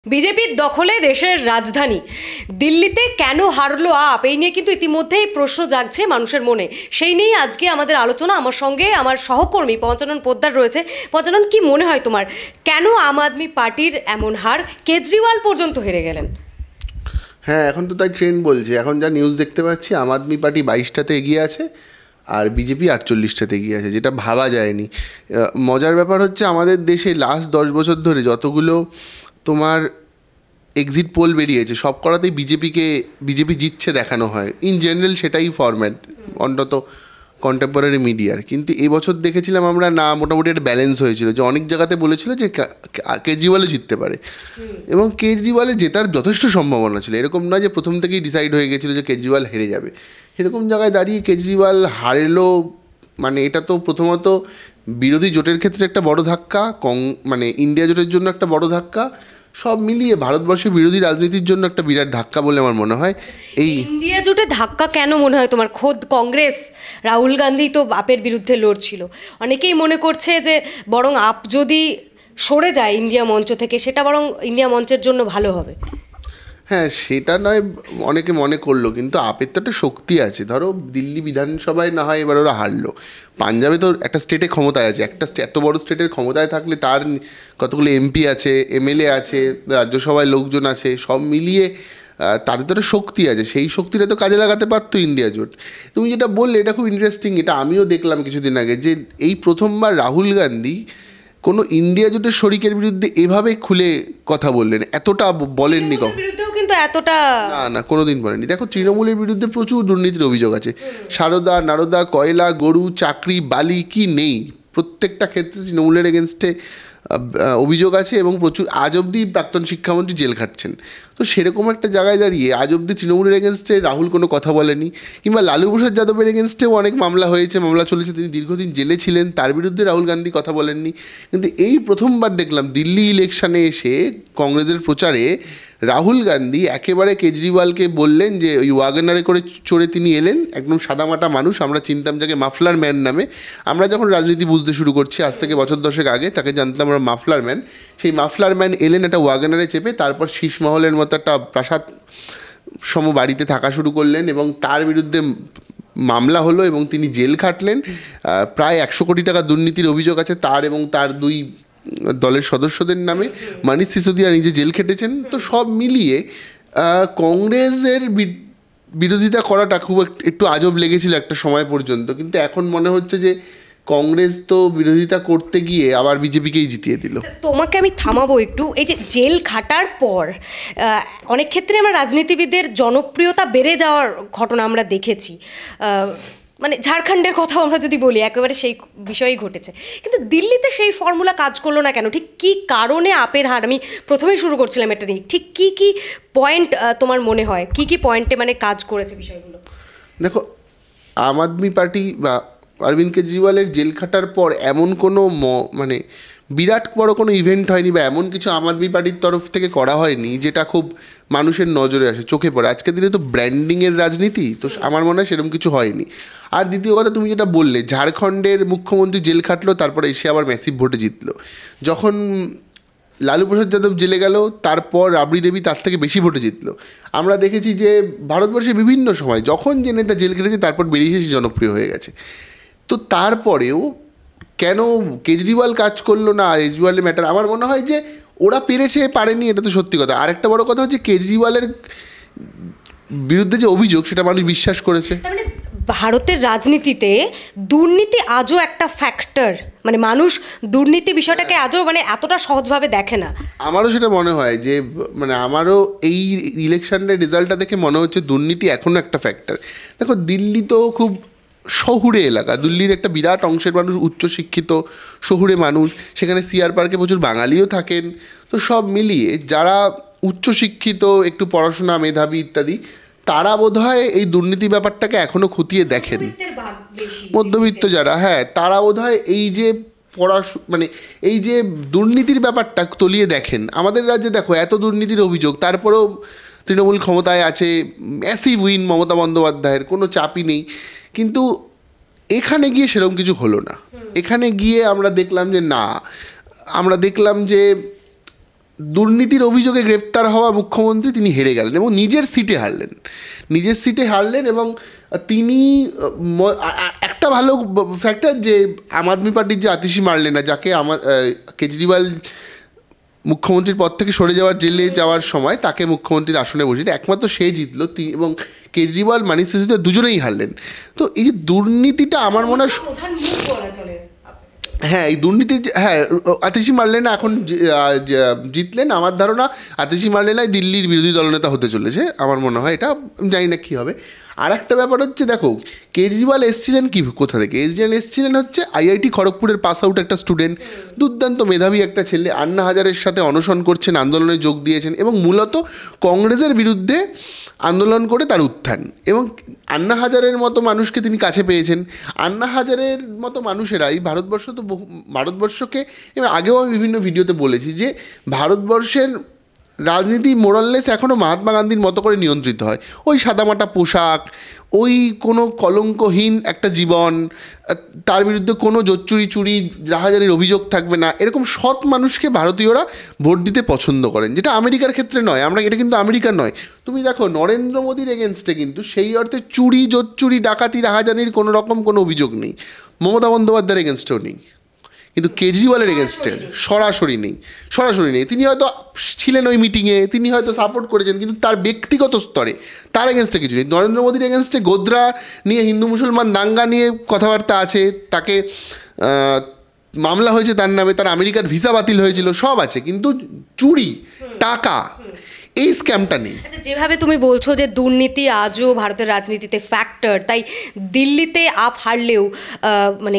বিজেপির দখলে দেশের রাজধানী দিল্লিতে কেন হারলো আপ, এই নিয়ে কিন্তু ইতিমধ্যেই প্রশ্ন জাগছে মানুষের মনে। সেই নিয়েই আজকে আমাদের আলোচনা। আমার সঙ্গে আমার সহকর্মী পঞ্চানন পোদ্দার রয়েছে। পঞ্চানন, কি মনে হয় তোমার, কেন আম আদমি পার্টির এমন হার? কেজরিওয়াল পর্যন্ত হেরে গেলেন। হ্যাঁ, এখন তো তাই ট্রেন্ড বলছে। এখন যা নিউজ দেখতে পাচ্ছি, আম আদমি পার্টি 22টাতে এগিয়ে আছে আর বিজেপি 48টাতে এগিয়ে আছে, যেটা ভাবা যায়নি। মজার ব্যাপার হচ্ছে, আমাদের দেশে লাস্ট 10 বছর ধরে যতগুলো তোমার এক্সিট পোল বেরিয়েছে, সব করাতেই বিজেপি জিতছে দেখানো হয়। ইন জেনারেল সেটাই ফরম্যাট, অন্তত কন্টেম্পোরারি মিডিয়ার। কিন্তু এবছর দেখেছিলাম আমরা, না, মোটামুটি একটা ব্যালেন্স হয়েছিল, যে অনেক জায়গাতে বলেছিল যে কেজরিওয়ালও জিততে পারে, এবং কেজরিওয়ালের জেতার যথেষ্ট সম্ভাবনা ছিল। এরকম নয় যে প্রথম থেকেই ডিসাইড হয়ে গেছিলো যে কেজরিওয়াল হেরে যাবে। এরকম জায়গায় দাঁড়িয়ে কেজরিওয়াল হারলো, মানে এটা তো প্রথমত বিরোধী জোটের ক্ষেত্রে একটা বড় ধাক্কা, মানে ইন্ডিয়া জোটের জন্য একটা বড় ধাক্কা, সব মিলিয়ে ভারতবর্ষের বিরোধী রাজনীতির জন্য একটা বিরাট ধাক্কা বলে আমার মনে হয়। এই ইন্ডিয়া জোটে ধাক্কা কেন মনে হয় তোমার? খোদ কংগ্রেস, রাহুল গান্ধী তো আপের বিরুদ্ধে লড়ছিল। অনেকেই মনে করছে যে বরং আপ যদি সরে যায় ইন্ডিয়া মঞ্চ থেকে, সেটা বরং ইন্ডিয়া মঞ্চের জন্য ভালো হবে। হ্যাঁ, সেটা নয় অনেকে মনে করলো, কিন্তু আপের তো একটা শক্তি আছে। ধরো দিল্লি বিধানসভায় না হয় এবার ওরা হারলো, পাঞ্জাবে তো একটা স্টেটে ক্ষমতায় আছে। একটা এত বড় স্টেটের ক্ষমতায় থাকলে তার কতগুলো এমপি আছে, এমএলএ আছে, রাজ্যসভায় লোকজন আছে, সব মিলিয়ে তাদের তো একটা শক্তি আছে। সেই শক্তিটা তো কাজে লাগাতে পারতো ইন্ডিয়া জোট। তুমি যেটা বললে এটা খুব ইন্টারেস্টিং। এটা আমিও দেখলাম কিছুদিন আগে, যে এই প্রথমবার রাহুল গান্ধী কোনো ইন্ডিয়া জোটের শরিকের বিরুদ্ধে এভাবে খুলে কথা বললেন। এতটা বলেননি কখন, কিন্তু এতটা না কোনোদিন বলেনি। দেখো, তৃণমূলের বিরুদ্ধে প্রচুর দুর্নীতির অভিযোগ আছে। সারদা, নারদা, কয়লা, গরু, চাকরি, বালি, কি নেই? প্রত্যেকটা ক্ষেত্রে তৃণমূলের এগেনস্টে অভিযোগ আছে, এবং প্রচুর। আজ অবধি প্রাক্তন শিক্ষামন্ত্রী জেল খাটছেন। তো সেরকম একটা জায়গায় দাঁড়িয়ে আজ অবধি তৃণমূলের এগেনস্টে রাহুল কোনো কথা বলেনি, কিংবা লালু প্রসাদ যাদবের এগেনস্টেও অনেক মামলা হয়েছে, মামলা চলেছে, তিনি দীর্ঘদিন জেলে ছিলেন, তার বিরুদ্ধে রাহুল গান্ধী কথা বলেননি। কিন্তু এই প্রথমবার দেখলাম দিল্লি ইলেকশনে এসে কংগ্রেসের প্রচারে রাহুল গান্ধী একেবারে কেজরিওয়ালকে বললেন যে ওই ওয়াগনারে করে চড়ে তিনি এলেন, একদম সাদামাটা মানুষ, আমরা চিনতাম যাকে মাফলার ম্যান নামে। আমরা যখন রাজনীতি বুঝতে শুরু করছি আজ থেকে বছর দশেক আগে, তাকে জানতাম আমরা মাফলার ম্যান। সেই মাফলার ম্যান এলেন একটা ওয়াগনারে চেপে, তারপর শীষমহলের মতো একটা প্রাসাদ সম বাড়িতে থাকা শুরু করলেন, এবং তার বিরুদ্ধে মামলা হলো এবং তিনি জেল খাটলেন। প্রায় 100 কোটি টাকা দুর্নীতির অভিযোগ আছে তার এবং তার দুই দলের সদস্যদের নামে। মনীষ সিসোদিয়া নিজে জেল খেটেছেন। তো সব মিলিয়ে কংগ্রেসের বিরোধিতা করাটা খুব একটু আজব লেগেছিল একটা সময় পর্যন্ত, কিন্তু এখন মনে হচ্ছে যে কংগ্রেস তো বিরোধিতা করতে গিয়ে আবার বিজেপিকেই জিতিয়ে দিল। তোমাকে আমি থামাবো একটু। এই যে জেল খাটার পর অনেক ক্ষেত্রে আমরা রাজনীতিবিদদের জনপ্রিয়তা বেড়ে যাওয়ার ঘটনা আমরা দেখেছি। মানে ঝাড়খণ্ডের কথাও আমরা যদি বলি, একেবারে সেই বিষয়ই ঘটেছে। কিন্তু দিল্লিতে সেই ফর্মুলা কাজ করলো না কেন? ঠিক কী কারণে আপের হার? আমি প্রথমেই শুরু করছিলাম এটা নিয়ে। ঠিক কী পয়েন্ট তোমার মনে হয়, কী পয়েন্টে মানে কাজ করেছে বিষয়গুলো? দেখো, আম আদমি পার্টি বা অরবিন্দ কেজরিওয়ালের জেল খাটার পর এমন কোনো মানে বিরাট বড় কোনো ইভেন্ট হয়নি, বা এমন কিছু আম আদমি পার্টির তরফ থেকে করা হয়নি যেটা খুব মানুষের নজরে আসে, চোখে পড়ে। আজকের দিনে তো ব্র্যান্ডিংয়ের রাজনীতি, তো আমার মনে হয় সেরকম কিছু হয়নি। আর দ্বিতীয় কথা, তুমি যেটা বললে, ঝাড়খণ্ডের মুখ্যমন্ত্রী জেল খাটলো, তারপরে এসে আবার ম্যাসিভ ভোটে জিতলো। যখন লালু প্রসাদ যাদব জেলে গেল, তারপর রাবড়ি দেবী তার থেকে বেশি ভোটে জিতলো। আমরা দেখেছি যে ভারতবর্ষে বিভিন্ন সময় যখন যে নেতা জেল খেটেছে তারপর বেরিয়ে এসে জনপ্রিয় হয়ে গেছে। তো তারপরেও কেন কেজরিওয়াল কাজ করলো না? কেজরিওয়ালের ম্যাটার আমার মনে হয় যে ওরা পেরেছে, পারেনি, এটা তো সত্যি কথা। আরেকটা বড় কথা হচ্ছে, কেজরিওয়ালের বিরুদ্ধে যে অভিযোগ সেটা মানুষ বিশ্বাস করেছে। মানে ভারতের রাজনীতিতে দুর্নীতি আজও একটা ফ্যাক্টর, মানে মানুষ দুর্নীতি বিষয়টাকে আজও মানে এতটা সহজভাবে দেখে না। আমারও সেটা মনে হয় যে, মানে আমারও এই ইলেকশনের রেজাল্টটা দেখে মনে হচ্ছে দুর্নীতি এখনও একটা ফ্যাক্টর। দেখো, দিল্লি তো খুব শহুরে এলাকা, দিল্লির একটা বিরাট অংশের মানুষ উচ্চশিক্ষিত শহুরে মানুষ, সেখানে সিআর পার্কে প্রচুর বাঙালিও থাকেন। তো সব মিলিয়ে যারা উচ্চশিক্ষিত, একটু পড়াশোনা, মেধাবী ইত্যাদি, তারা বোধহয় এই দুর্নীতি ব্যাপারটাকে এখনও খতিয়ে দেখেন। মধ্যবিত্ত যারা, হ্যাঁ, তারা বোধহয় এই যে মানে এই যে দুর্নীতির ব্যাপারটা তলিয়ে দেখেন। আমাদের রাজ্যে দেখো এত দুর্নীতির অভিযোগ, তারপরেও তৃণমূল ক্ষমতায় আছে, ম্যাসিভ উইন মমতা বন্দ্যোপাধ্যায়ের, কোনো চাপই নেই। কিন্তু এখানে গিয়ে সেরকম কিছু হলো না। এখানে গিয়ে আমরা দেখলাম যে দুর্নীতির অভিযোগে গ্রেপ্তার হওয়া মুখ্যমন্ত্রী তিনি হেরে গেলেন এবং নিজের সিটে হারলেন এবং তিনি একটা ভালো ফ্যাক্টর যে আম আদমি পার্টির যে আতিশি মারলেনা, যাকে কেজরিওয়াল মুখ্যমন্ত্রীর পদ থেকে সরে যাওয়ার জেলে যাওয়ার সময় তাকে মুখ্যমন্ত্রীর আসনে বসিয়ে একমাত্র সে জিতলো এবং কেজরিওয়াল মানিশ সিসোদিয়া দুজনেই হারলেন। তো এই যে দুর্নীতিটা আমার মনে হয়, হ্যাঁ এই দুর্নীতি, হ্যাঁ আতিশি মারলেনা এখন জিতলেন। আমার ধারণা আতিশি মারলেনাই দিল্লির বিরোধী দলনেতা হতে চলেছে আমার মনে হয়, এটা জানি না কী হবে। আর একটা ব্যাপার হচ্ছে, দেখো কেজরিওয়াল এসছিলেন কোথা থেকে? কেজরিওয়াল এসছিলেন হচ্ছে আইআইটি খড়গপুরের পাস আউট একটা স্টুডেন্ট, দুর্দান্ত মেধাবী একটা ছেলে, আন্না হাজারের সাথে অনশন করছেন, আন্দোলনে যোগ দিয়েছেন এবং মূলত কংগ্রেসের বিরুদ্ধে আন্দোলন করে তার উত্থান, এবং আন্না হাজারের মতো মানুষকে তিনি কাছে পেয়েছেন। আন্না হাজারের মতো মানুষেরাই ভারতবর্ষকে, এবার আগেও আমি বিভিন্ন ভিডিওতে বলেছি যে ভারতবর্ষের রাজনীতি মোরাললেস এখনও মহাত্মা গান্ধীর মতো করে নিয়ন্ত্রিত হয়। ওই সাদামাটা পোশাক, ওই কোনো কলঙ্কহীন একটা জীবন, তার বিরুদ্ধে কোনো চুরি রাহাজারির অভিযোগ থাকবে না, এরকম সৎ মানুষকে ভারতীয়রা ভোট দিতে পছন্দ করেন, যেটা আমেরিকার ক্ষেত্রে নয়। এটা কিন্তু আমেরিকার নয়। তুমি দেখো নরেন্দ্র মোদীর এগেনস্টে কিন্তু সেই অর্থে চুরি ডাকাতি রাহাজানির কোনো রকম কোনো অভিযোগ নেই, মমতা বন্দ্যোপাধ্যায়ের এগেনস্টেও নেই, কিন্তু কেজরিওয়ালের এগেনস্টে সরাসরি নেই। তিনি হয়তো ছিলেন ওই মিটিংয়ে, তিনি হয়তো সাপোর্ট করেছেন, কিন্তু তার ব্যক্তিগত স্তরে তার এগেনস্টে কিছু নেই। নরেন্দ্র মোদীর এগেনস্টে গোধরা নিয়ে, হিন্দু মুসলমান দাঙ্গা নিয়ে কথাবার্তা আছে, তাকে মামলা হয়েছে তার নামে, তার আমেরিকার ভিসা বাতিল হয়েছিল, সব আছে, কিন্তু চুরি টাকা এই স্ক্যামটা নেই। আচ্ছা, যেভাবে তুমি বলছো যে দুর্নীতি আজও ভারতের রাজনীতিতে ফ্যাক্টর, তাই দিল্লিতে আপ হারলেও মানে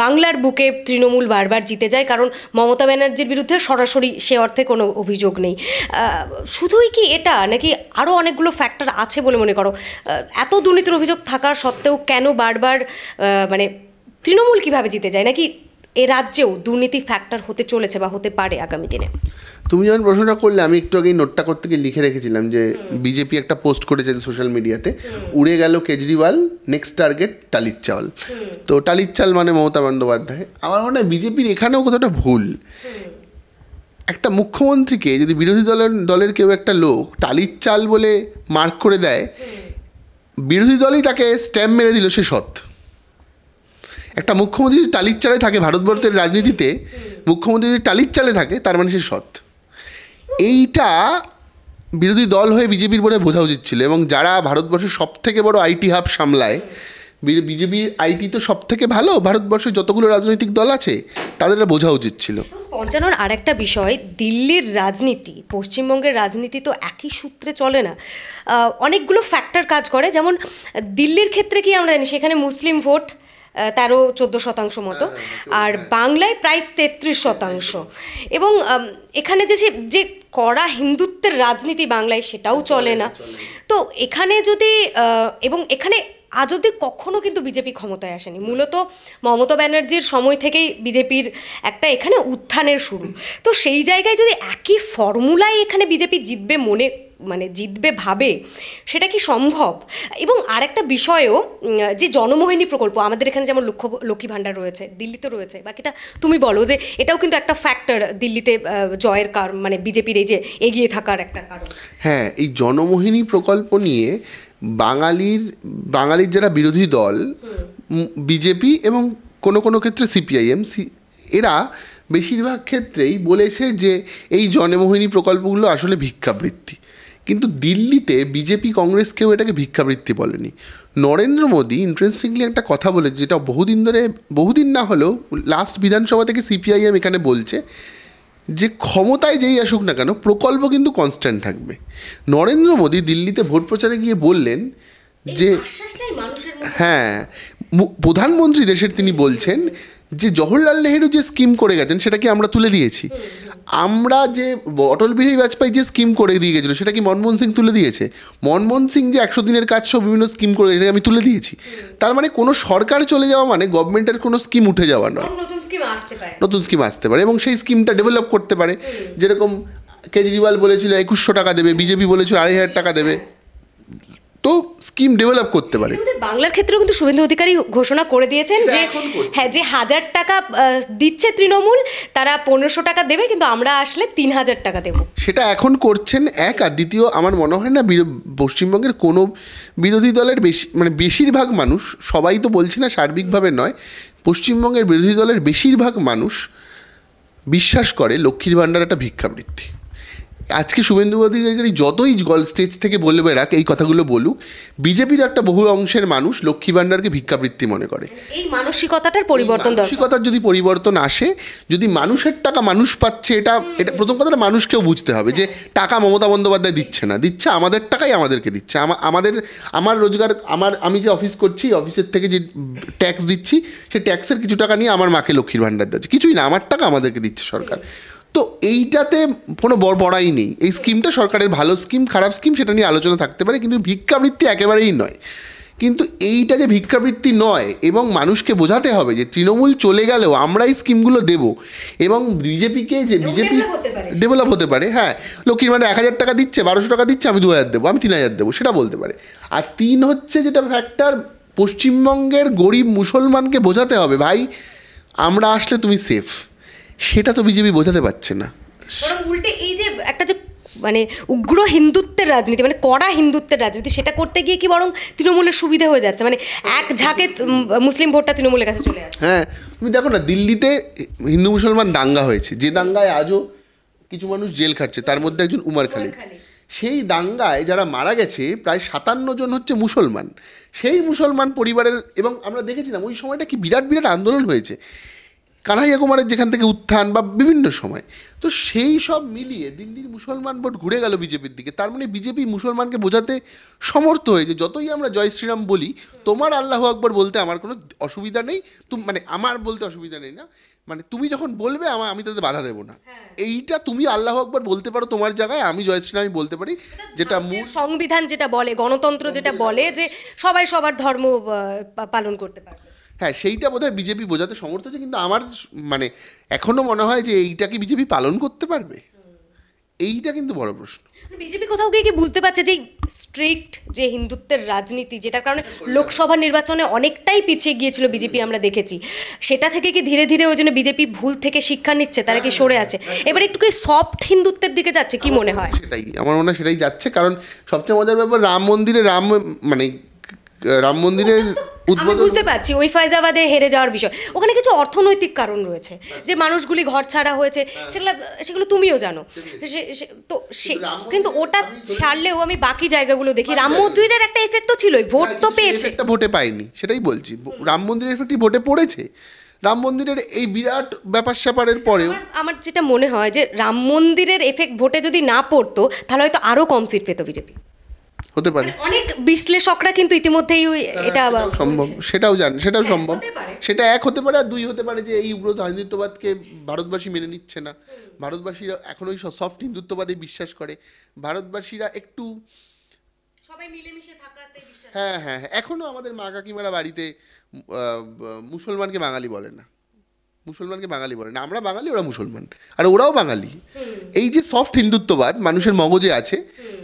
বাংলার বুকে তৃণমূল বারবার জিতে যায়, কারণ মমতা ব্যানার্জির বিরুদ্ধে সরাসরি সে অর্থে কোনো অভিযোগ নেই। শুধুই কি এটা, নাকি আরও অনেকগুলো ফ্যাক্টর আছে বলে মনে করো? এত দুর্নীতির অভিযোগ থাকার সত্ত্বেও কেন বারবার মানে তৃণমূল কিভাবে জিতে যায়, নাকি এ রাজ্যেও দুর্নীতি ফ্যাক্টর হতে চলেছে বা হতে পারে আগামী দিনে? তুমি যখন প্রশ্নটা করলে আমি একটু আগেই নোটটা করতে গিয়ে লিখে রেখেছিলাম যে বিজেপি একটা পোস্ট করেছে সোশ্যাল মিডিয়াতে, উড়ে গেল কেজরিওয়াল, নেক্সট টার্গেট টালির চাল। তো টালির চাল মানে মমতা বন্দ্যোপাধ্যায়। আমার মনে হয় বিজেপির এখানেও কতটা ভুল। একটা মুখ্যমন্ত্রীকে যদি বিরোধী দলের কেউ একটা লোক টালির চাল বলে মার্ক করে দেয়, বিরোধী দলই তাকে স্ট্যাম্প মেরে দিল, সে সৎ। একটা মুখ্যমন্ত্রী যদি টালির চালে থাকে ভারতবর্ষের রাজনীতিতে, মুখ্যমন্ত্রী যদি টালির চালে থাকে তার মানে সে সৎ। এইটা বিরোধী দল হয়ে বিজেপির বলে বোঝা উচিত ছিল, এবং যারা ভারতবর্ষের সব থেকে বড় আইটি হাব সামলায়, বিজেপির আইটি তো সব থেকে ভালো, ভারতবর্ষের যতগুলো রাজনৈতিক দল আছে তাদের বোঝা উচিত ছিল। পঞ্চানোর আরেকটা বিষয়, দিল্লির রাজনীতি পশ্চিমবঙ্গের রাজনীতি তো একই সূত্রে চলে না, অনেকগুলো ফ্যাক্টর কাজ করে। যেমন দিল্লির ক্ষেত্রে কি আমরা জানি, সেখানে মুসলিম ভোট 13-14% মতো, আর বাংলায় প্রায় 33%, এবং এখানে যে কড়া হিন্দুত্বের রাজনীতি বাংলায় সেটাও চলে না। তো এখানে যদি এবং এখানে আজ অবধি কখনো কিন্তু বিজেপি ক্ষমতায় আসেনি, মূলত মমতা ব্যানার্জির সময় থেকেই বিজেপির একটা এখানে উত্থানের শুরু। তো সেই জায়গায় যদি একই ফর্মুলায় এখানে বিজেপি জিতবে ভাবে, সেটা কি সম্ভব? এবং আরেকটা বিষয়ও, যে জনমোহিনী প্রকল্প আমাদের এখানে যেমন লক্ষ্মী ভাণ্ডার রয়েছে, দিল্লিতে রয়েছে, বাকিটা তুমি বলো যে এটাও কিন্তু একটা ফ্যাক্টর দিল্লিতে জয়ের মানে বিজেপির এই যে এগিয়ে থাকার একটা কারণ। হ্যাঁ, এই জনমোহিনী প্রকল্প নিয়ে বাঙালির যারা বিরোধী দল, বিজেপি এবং কোনো ক্ষেত্রে সিপিআইএম, এরা বেশিরভাগ ক্ষেত্রেই বলেছে যে এই জনমোহিনী প্রকল্পগুলো আসলে ভিক্ষাবৃত্তি। কিন্তু দিল্লিতে বিজেপি কংগ্রেস কেউ এটাকে ভিক্ষাবৃত্তি বলেনি। নরেন্দ্র মোদী ইন্টারেস্টিংলি একটা কথা বলেছে, যেটা বহুদিন না হলেও লাস্ট বিধানসভা থেকে সিপিআইএম এখানে বলছে, যে ক্ষমতায় যেই আসুক না কেন প্রকল্প কিন্তু কনস্ট্যান্ট থাকবে। নরেন্দ্র মোদী দিল্লিতে ভোট প্রচারে গিয়ে বললেন যে, হ্যাঁ, প্রধানমন্ত্রী দেশের তিনি বলছেন যে জওহরলাল নেহেরু যে স্কিম করে গেছেন সেটাকে আমরা তুলে দিয়েছি। আমরা যে অটল বিহারী বাজপেয়ী যে স্কিম করে দিয়ে গেছিলো সেটা কি মনমোহন সিং তুলে দিয়েছে? মনমোহন সিং যে 100 দিনের কাজ সব বিভিন্ন স্কিম করে এটাকে আমি তুলে দিয়েছি। তার মানে কোনো সরকার চলে যাওয়া মানে গভর্নমেন্টের কোনো স্কিম উঠে যাওয়া নয়, নতুন স্কিম আসতে পারে এবং সেই স্কিমটা ডেভেলপ করতে পারে। যেরকম কেজরিওয়াল বলেছিল 2100 টাকা দেবে, বিজেপি বলেছিল 2500 টাকা দেবে, তো স্কিম ডেভেলপ করতে পারে। আমাদের বাংলার ক্ষেত্রেও কিন্তু শুভেন্দু অধিকারী ঘোষণা করে দিয়েছেন যে হ্যাঁ, যে 1000 টাকা দিচ্ছে তৃণমূল, তারা 1500 টাকা দেবে, কিন্তু আমরা আসলে 3000 টাকা দেবো। সেটা এখন করছেন এক। আর দ্বিতীয়, আমার মনে হয় না পশ্চিমবঙ্গের কোনো বিরোধী দলের বেশিরভাগ মানুষ, সবাই তো বলছি না, সার্বিকভাবে নয়, পশ্চিমবঙ্গের বিরোধী দলের বেশিরভাগ মানুষ বিশ্বাস করে লক্ষ্মীর ভাণ্ডার একটা ভিক্ষাবৃত্তি। আজকে শুভেন্দু অধিকারী যতই স্টেজ থেকে বলবে রাখ এই কথাগুলো বলুক, বিজেপির একটা বহু অংশের মানুষ লক্ষ্মী ভাণ্ডারকে ভিক্ষাবৃত্তি মনে করে। এই মানসিকতাটার পরিবর্তন দরকার। মানসিকতার যদি পরিবর্তন আসে, যদি মানুষের টাকা মানুষ পাচ্ছে, এটা প্রথম কথাটা মানুষকেও বুঝতে হবে যে টাকা মমতা বন্দ্যোপাধ্যায় দিচ্ছে না, দিচ্ছে আমাদের টাকাই আমাদেরকে দিচ্ছে। আমার রোজগার, আমি যে অফিস করছি, অফিসের থেকে যে ট্যাক্স দিচ্ছি, সেই ট্যাক্সের কিছু টাকা নিয়ে আমার মাকে লক্ষ্মীর ভাণ্ডার দিচ্ছে, কিছুই না, আমার টাকা আমাদেরকে দিচ্ছে সরকার। তো এইটাতে কোনো বড়াই নেই। এই স্কিমটা সরকারের ভালো স্কিম, খারাপ স্কিম সেটা নিয়ে আলোচনা থাকতে পারে, কিন্তু ভিক্ষাবৃত্তি একেবারেই নয়। কিন্তু এইটা যে ভিক্ষাবৃত্তি নয়, এবং মানুষকে বোঝাতে হবে যে তৃণমূল চলে গেলেও আমরা এই স্কিমগুলো দেবো, এবং বিজেপিকে যে বিজেপি ডেভেলপ হতে পারে। হ্যাঁ, লক্ষ্মীর ভাণ্ডার 1000 টাকা দিচ্ছে, 1200 টাকা দিচ্ছে, আমি 2000 দেবো, আমি 3000 দেবো, সেটা বলতে পারে। আর 3 হচ্ছে যেটা ফ্যাক্টর, পশ্চিমবঙ্গের গরিব মুসলমানকে বোঝাতে হবে, ভাই আমরা আসলে তুমি সেফ। সেটা তো বিজেপি বোঝাতে পারছে না। বরং উল্টে এই যে একটা যে মানে উগ্র হিন্দুত্বের রাজনীতি, মানে কড়া হিন্দুত্বের রাজনীতি, সেটা করতে গিয়ে কি বরং তৃণমূলের সুবিধা হয়ে যাচ্ছে, মানে এক ঝাঁকে মুসলিম ভোটটা তৃণমূলের কাছে চলে যাচ্ছে। হ্যাঁ, তুমি দেখো না, দিল্লিতে হিন্দু মুসলমান দাঙ্গা হয়েছে, যে দাঙ্গায় আজও কিছু মানুষ জেল খাটছে, তার মধ্যে একজন উমর খালিদ। সেই দাঙ্গায় যারা মারা গেছে প্রায় 57 জন হচ্ছে মুসলমান। সেই মুসলমান পরিবারের, এবং আমরা দেখেছিলাম ওই সময়টা কি বিরাট বিরাট আন্দোলন হয়েছে কানাইয়া কুমারের যেখান থেকে উত্থান, বা বিভিন্ন সময়। তো সেই সব মিলিয়ে দিল্লির মুসলমান ভোট ঘুরে গেল বিজেপির দিকে। তার মানে বিজেপি মুসলমানকে বোঝাতে সমর্থ হয়েছে, যতই আমরা জয় শ্রীরাম বলি, তোমার আল্লাহ আকবর বলতে আমার কোনো অসুবিধা নেই, মানে আমার বলতে অসুবিধা নেই না, মানে তুমি যখন বলবে আমি তাতে বাধা দেবো না। এইটা তুমি আল্লাহ আকবর বলতে পারো তোমার জায়গায়, আমি জয় শ্রীরামই বলতে পারি, যেটা সংবিধান যেটা বলে, গণতন্ত্র যেটা বলে যে সবাই সবার ধর্ম পালন করতে পারবে। হ্যাঁ, সেইটা বোধহয় বিজেপি বোঝাতে সমর্থ হচ্ছে। কিন্তু আমার এখনও মনে হয় যে এইটা কি বিজেপি পালন করতে পারবে, এইটা কিন্তু বড় প্রশ্ন। বিজেপি কোথাও গিয়ে কি বুঝতে পারছে যে স্ট্রিক্ট যে হিন্দুত্বের রাজনীতি, যেটার কারণে লোকসভা নির্বাচনে অনেকটাই পিছিয়ে গিয়েছিল বিজেপি, আমরা দেখেছি, সেটা থেকে কি ধীরে ধীরে ওই জন্য বিজেপি ভুল থেকে শিক্ষা নিচ্ছে, তারা কি সরে আছে, এবার একটু কি সফট হিন্দুত্বের দিকে যাচ্ছে, কি মনে হয়? সেটাই আমার মনে হয়, সেটাই যাচ্ছে। কারণ সবচেয়ে মজার ব্যাপার, রাম মন্দিরের আমি বুঝতে পারছি ওই ফয়জাবাদে হেরে যাওয়ার বিষয়, ওখানে কিছু অর্থনৈতিক কারণ রয়েছে, যে মানুষগুলি ঘর ছাড়া হয়েছে, সেগুলো তুমিও জানো। তো কিন্তু ওটা ছাড়লেও আমি বাকি জায়গাগুলো দেখি, রাম মন্দিরের একটা এফেক্ট তো ছিল, ভোট তো পেয়েছে, একটা ভোটে পায়নি, সেটাই বলছি। রাম মন্দিরের এফেক্টই ভোটে পড়েছে। রাম মন্দিরের এই বিরাট ব্যাপার স্যাপারের পরেও আমার যেটা মনে হয় যে রাম মন্দিরের এফেক্ট ভোটে যদি না পড়তো, তাহলে হয়তো আরো কম সিট পেত বিজেপি, হতে পারে। অনেক বিশ্লেষকরা কিন্তু ইতিমধ্যেই এটা সম্ভব, সেটাও সম্ভব। সেটা এক হতে পারে, আর দুই হতে পারে যে এই উগ্র হিন্দুত্ববাদকে ভারতবাসী মেনে নিচ্ছে না, ভারতবাসীরা এখন ওই সফট হিন্দুত্ববাদে বিশ্বাস করে, ভারতবাসীরা একটু সবাই মিলেমিশে থাকাতে বিশ্বাস। হ্যাঁ হ্যাঁ, এখনও আমাদের মা কাকিমারা বাড়িতে মুসলমানকে বাঙালি বলে না, আমরা বাঙালি, ওরা মুসলমান, আর ওরাও বাঙালি। এই যে সফট হিন্দুত্ববাদ মানুষের মগজে আছে,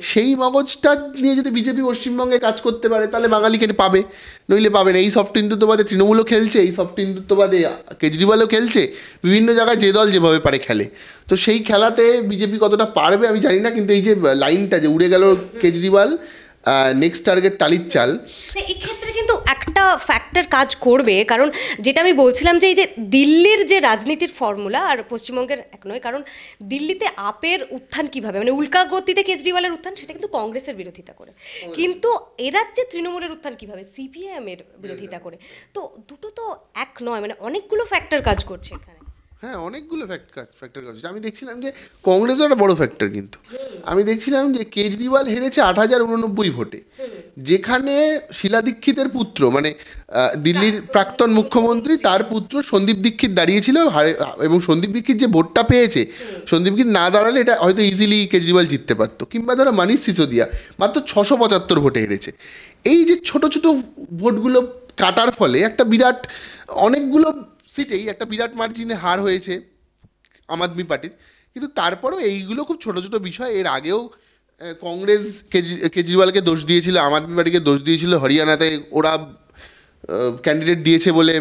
সেই মগজটা নিয়ে যদি বিজেপি পশ্চিমবঙ্গে কাজ করতে পারে, তাহলে বাঙালিকে পাবে, নইলে পাবে না। এই সফট হিন্দুত্ববাদে তৃণমূলও খেলছে, এই সফট হিন্দুত্ববাদে কেজরিওয়ালও খেলছে, বিভিন্ন জায়গায় যে দল যেভাবে পারে খেলে। তো সেই খেলাতে বিজেপি কতটা পারবে আমি জানি না, কিন্তু এই যে লাইনটা যে উড়ে গেল কেজরিওয়াল, নেক্সট টার্গেট টালির চাল, এক্ষেত্রে কিন্তু একটা ফ্যাক্টর কাজ করবে। কারণ যেটা আমি বলছিলাম যে এই যে দিল্লির যে রাজনীতির ফর্মুলা আর পশ্চিমবঙ্গের এক নয়, কারণ দিল্লিতে আপের উত্থান কিভাবে, মানে উল্কা গতিতে কেজরিওয়ালের উত্থান, সেটা কিন্তু কংগ্রেসের বিরোধিতা করে, কিন্তু এ রাজ্যে তৃণমূলের উত্থান কিভাবে, সিপিএম এর বিরোধিতা করে। তো দুটো তো এক নয়, মানে অনেকগুলো ফ্যাক্টর কাজ করছে এখানে। হ্যাঁ, অনেকগুলো ফ্যাক্টর কাজ। আমি দেখছিলাম যে কংগ্রেসও একটা বড় ফ্যাক্টর, কিন্তু আমি দেখছিলাম যে কেজরিওয়াল হেরেছে 8089 ভোটে, যেখানে শীলা দীক্ষিতের পুত্র, মানে দিল্লির প্রাক্তন মুখ্যমন্ত্রী, তার পুত্র সন্দীপ দীক্ষিত দাঁড়িয়েছিল, এবং সন্দীপ দীক্ষিত যে ভোটটা পেয়েছে, সন্দীপ দীক্ষিত না দাঁড়ালে এটা হয়তো ইজিলি কেজরিওয়াল জিততে পারতো, কিংবা ধরো মানিশ সিসোদিয়া মাত্র 675 ভোটে হেরেছে। এই যে ছোট ছোট ভোটগুলো কাটার ফলে একটা বিরাট, অনেকগুলো সিটেই একটা বিরাট মার্জিনে হার হয়েছে আম আদমি পার্টির। কিন্তু তারপরেও এইগুলো খুব ছোট ছোট বিষয়, এর আগেও কংগ্রেস কেজরিওয়ালকে দোষ দিয়েছিল, আম আদমি পার্টিকে দোষ দিয়েছিল, হরিয়ানাতে ওরা ক্যান্ডিডেট দিয়েছে বলে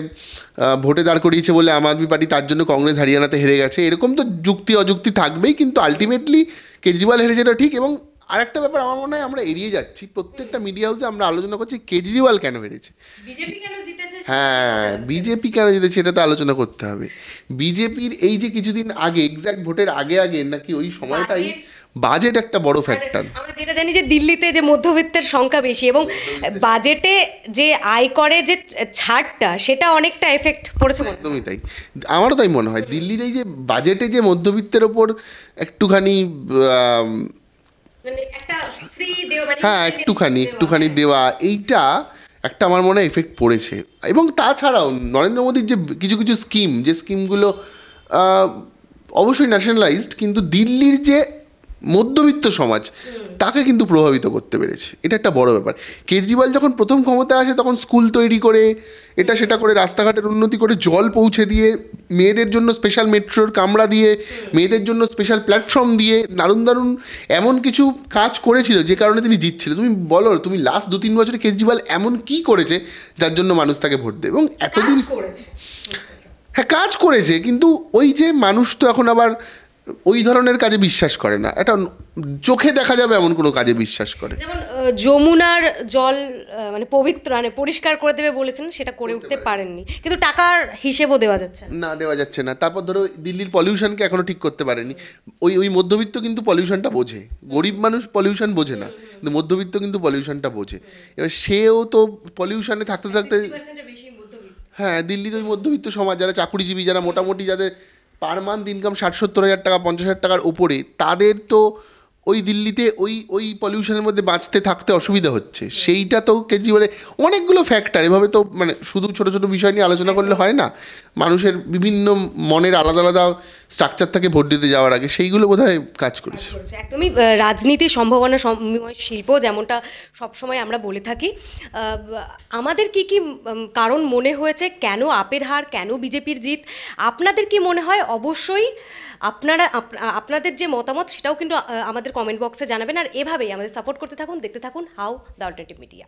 ভোটে দাঁড় করিয়েছে বলে আম আদমি পার্টি, তার জন্য কংগ্রেস হরিয়ানাতে হেরে গেছে। এরকম তো যুক্তি অযুক্তি থাকবেই, কিন্তু আলটিমেটলি কেজরিওয়াল হেরেছে, এটা ঠিক। এবং আরেকটা ব্যাপার আমার মনে হয় আমরা এড়িয়ে যাচ্ছি, প্রত্যেকটা মিডিয়া হাউসে আমরা আলোচনা করছি কেজরিওয়াল কেন হেরেছে। বিজেপি কেন জিতেছে? হ্যাঁ, বিজেপি কেন জিতেছে এটা তো আলোচনা করতে হবে। বিজেপির এই যে কিছুদিন আগে, এক্স্যাক্ট ভোটের আগে আগে নাকি ওই সময়টাই বাজেট একটা বড় ফ্যাক্টর। আমরা যেটা জানি যে দিল্লিতে যে মধ্যবিত্তের সংখ্যা বেশি, এবং বাজেটে যে আয়করে যে ছাড়টা সেটা অনেকটা এফেক্ট পড়েছে। একদমই তাই, আমারও তাই মনে হয়। দিল্লির এই যে বাজেটে যে মধ্যবিত্তের ওপর একটুখানি মানে একটা ফ্রি দেওয়া, হ্যাঁ একটুখানি দেওয়া, এইটা একটা আমার মনে হয় এফেক্ট পড়েছে। এবং তাছাড়াও নরেন্দ্র মোদীর যে কিছু কিছু স্কিম, যে স্কিমগুলো অবশ্যই ন্যাশনালাইজড, কিন্তু দিল্লির যে মধ্যবিত্ত সমাজ তাকে কিন্তু প্রভাবিত করতে পেরেছে, এটা একটা বড় ব্যাপার। কেজরিওয়াল যখন প্রথম ক্ষমতায় আসে তখন স্কুল তৈরি করে, এটা সেটা করে, রাস্তাঘাটের উন্নতি করে, জল পৌঁছে দিয়ে, মেয়েদের জন্য স্পেশাল মেট্রোর কামরা দিয়ে, মেয়েদের জন্য স্পেশাল প্ল্যাটফর্ম দিয়ে দারুণ দারুণ এমন কিছু কাজ করেছিল যে কারণে তিনি জিতছিল। তুমি বলো, তুমি লাস্ট 2-3 বছরে কেজরিওয়াল এমন কি করেছে যার জন্য মানুষ তাকে ভোট দেয়? এবং এতদিন হ্যাঁ কাজ করেছে, কিন্তু ওই যে মানুষ তো এখন আবার ওই ধরনের কাজে বিশ্বাস করে না, এটা চোখে দেখা যাবে এমন কোনো কাজে বিশ্বাস করে। যেমন যমুনার জল মানে পবিত্র, মানে পরিষ্কার করে দেবে বলেছেন, সেটা করে উঠতে পারেননি, কিন্তু টাকার হিসেবও দেওয়া যাচ্ছে না, দেওয়া যাচ্ছে না। তারপর ধরো দিল্লির পলিউশনকে এখনো ঠিক করতে পারেনি। ওই মধ্যবিত্ত কিন্তু পলিউশনটা বোঝে, গরিব মানুষ পলিউশন বোঝে না, কিন্তু মধ্যবিত্ত কিন্তু পলিউশনটা বোঝে। এবার সেও তো পলিউশনে থাকতে থাকতে, হ্যাঁ দিল্লির ওই মধ্যবিত্ত সমাজ, যারা চাকুরিজীবী, যারা মোটামুটি যাদের পার মান্থ ইনকাম 60-70 হাজার টাকা, 50 হাজার টাকার উপরে, তাদের তো ওই দিল্লিতে ওই পলিউশনের মধ্যে বাঁচতে থাকতে অসুবিধা হচ্ছে। সেইটা তো কেজরিওয়ালের অনেকগুলো ফ্যাক্টর, এভাবে তো মানে শুধু ছোটো ছোটো বিষয় নিয়ে আলোচনা করলে হয় না। মানুষের বিভিন্ন মনের আলাদা আলাদা স্ট্রাকচার থাকে ভোট দিতে যাওয়ার আগে, সেইগুলো বোধহয় কাজ করেছে। একদমই রাজনীতি সম্ভাবনা শিল্প, যেমনটা সবসময় আমরা বলে থাকি। আমাদের কি কি কারণ মনে হয়েছে, কেন আপের হার, কেন বিজেপির জিত, আপনাদের কি মনে হয়? অবশ্যই আপনাদের যে মতামত সেটাও কিন্তু আমাদের কমেন্ট বক্সে জানাবেন। আর এভাবেই আমাদের সাপোর্ট করতে থাকুন, দেখতে থাকুন হাউ দ্য অল্টারনেটিভ মিডিয়া।